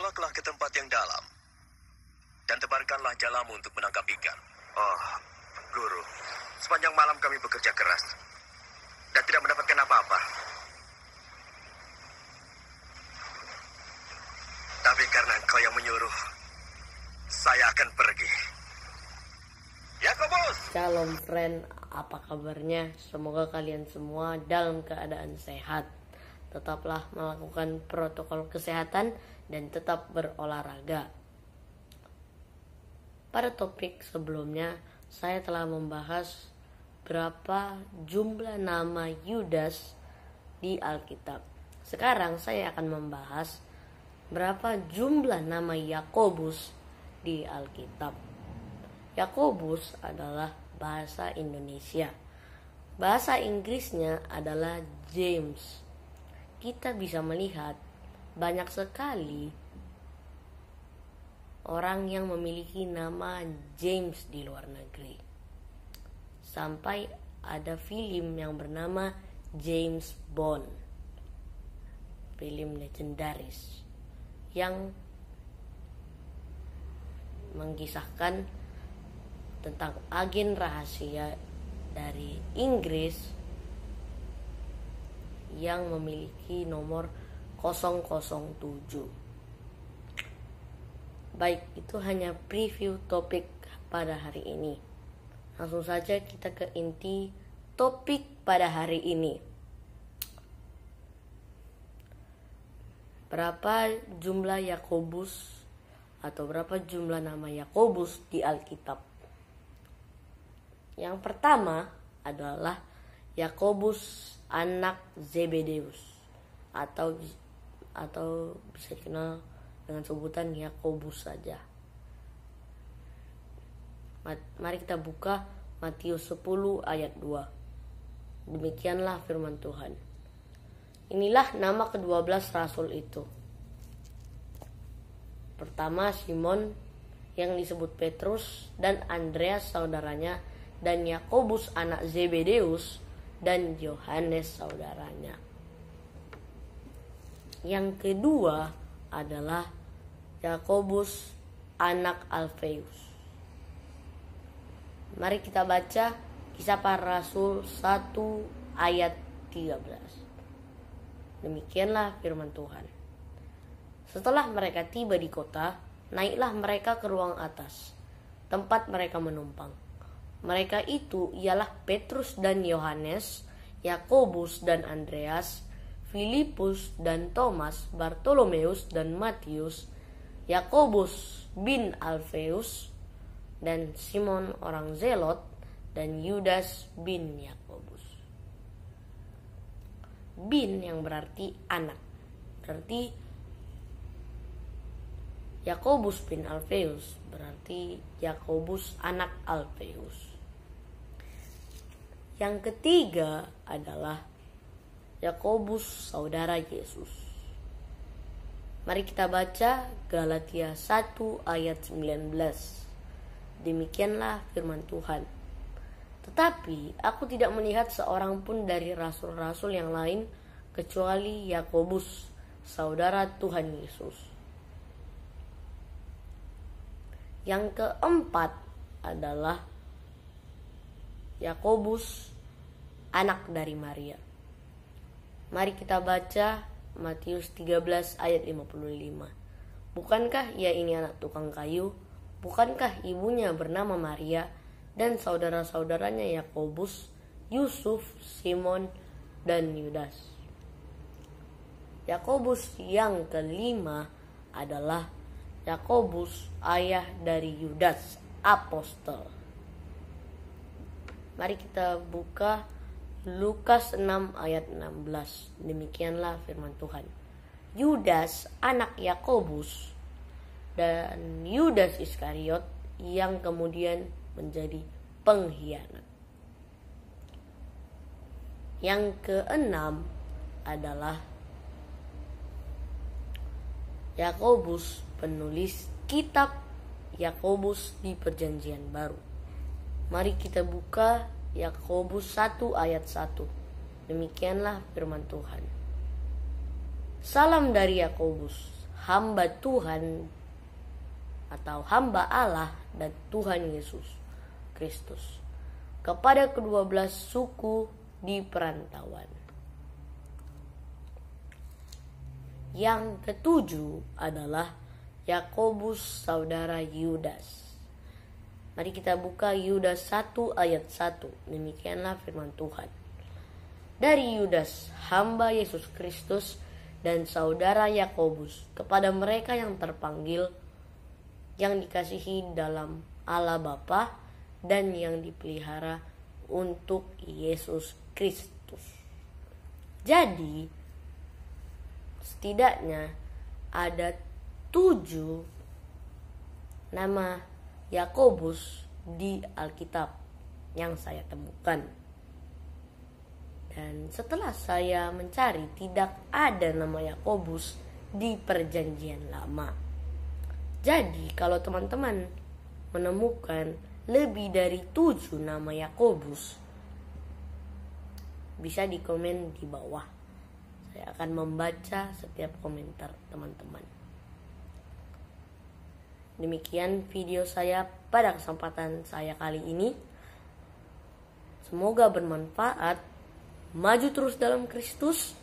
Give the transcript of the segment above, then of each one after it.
bertolaklah ke tempat yang dalam dan tebarkanlah jalamu untuk menangkap ikan. Oh, Guru, sepanjang malam kami bekerja keras dan tidak mendapatkan apa-apa. Tapi karena engkau yang menyuruh, saya akan pergi. Yakobus! Shalom friend, apa kabarnya? Semoga kalian semua dalam keadaan sehat. Tetaplah melakukan protokol kesehatan dan tetap berolahraga. Pada topik sebelumnya, saya telah membahas berapa jumlah nama Yudas di Alkitab. Sekarang saya akan membahas berapa jumlah nama Yakobus di Alkitab. Yakobus adalah bahasa Indonesia. Bahasa Inggrisnya adalah James. Kita bisa melihat banyak sekali orang yang memiliki nama James di luar negeri. Sampai ada film yang bernama James Bond. Film legendaris yang mengisahkan tentang agen rahasia dari Inggris yang memiliki nomor 007. Baik, itu hanya preview topik pada hari ini. Langsung saja kita ke inti topik pada hari ini. Berapa jumlah Yakobus atau berapa jumlah nama Yakobus di Alkitab? Yang pertama adalah Yakobus anak Zebedeus atau bisa dikenal dengan sebutan Yakobus saja. Mari kita buka Matius 10 ayat 2. Demikianlah firman Tuhan. Inilah nama ke-12 rasul itu. Pertama Simon yang disebut Petrus dan Andreas saudaranya dan Yakobus anak Zebedeus dan Yohanes saudaranya. Yang kedua adalah Yakobus anak Alfeus. Mari kita baca Kisah Para Rasul 1 ayat 13. Demikianlah firman Tuhan. Setelah mereka tiba di kota, naiklah mereka ke ruang atas, tempat mereka menumpang. Mereka itu ialah Petrus dan Yohanes, Yakobus dan Andreas, Filipus dan Thomas, Bartolomeus dan Matius, Yakobus bin Alfeus, dan Simon orang Zelot, dan Yudas bin Yakobus. Bin yang berarti anak, berarti Yakobus bin Alfeus, berarti Yakobus anak Alfeus. Yang ketiga adalah Yakobus saudara Yesus. Mari kita baca Galatia 1 ayat 19. Demikianlah firman Tuhan. Tetapi aku tidak melihat seorang pun dari rasul-rasul yang lain kecuali Yakobus, saudara Tuhan Yesus. Yang keempat adalah Yakobus, anak dari Maria. Mari kita baca Matius 13 ayat 55. Bukankah ia ini anak tukang kayu? Bukankah ibunya bernama Maria dan saudara-saudaranya Yakobus, Yusuf, Simon, dan Yudas? Yakobus yang kelima adalah Yakobus, ayah dari Yudas, apostel. Mari kita buka Lukas 6 ayat 16. Demikianlah firman Tuhan. Yudas, anak Yakobus, dan Yudas Iskariot yang kemudian menjadi pengkhianat. Yang keenam adalah Yakobus, penulis kitab Yakobus di Perjanjian Baru. Mari kita buka Yakobus 1 ayat 1. Demikianlah firman Tuhan. Salam dari Yakobus, hamba Tuhan atau hamba Allah dan Tuhan Yesus Kristus kepada kedua belas suku di perantauan. Yang ketujuh adalah Yakobus saudara Yudas. Mari kita buka Yudas 1 ayat 1. Demikianlah firman Tuhan. Dari Yudas, hamba Yesus Kristus dan saudara Yakobus, kepada mereka yang terpanggil, yang dikasihi dalam Allah Bapa dan yang dipelihara untuk Yesus Kristus. Jadi, setidaknya ada 7 nama Yakobus di Alkitab yang saya temukan. Dan setelah saya mencari, tidak ada nama Yakobus di Perjanjian Lama. Jadi kalau teman-teman menemukan lebih dari 7 nama Yakobus, bisa di komen di bawah. Saya akan membaca setiap komentar teman-teman. Demikian video saya pada kesempatan saya kali ini. Semoga bermanfaat. Maju terus dalam Kristus.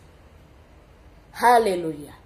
Haleluya.